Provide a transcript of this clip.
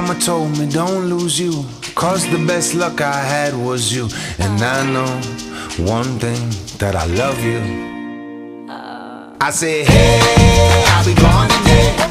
Mama told me don't lose you, 'cause the best luck I had was you. And I know one thing, that I love you. I say, hey, I'll be gone today.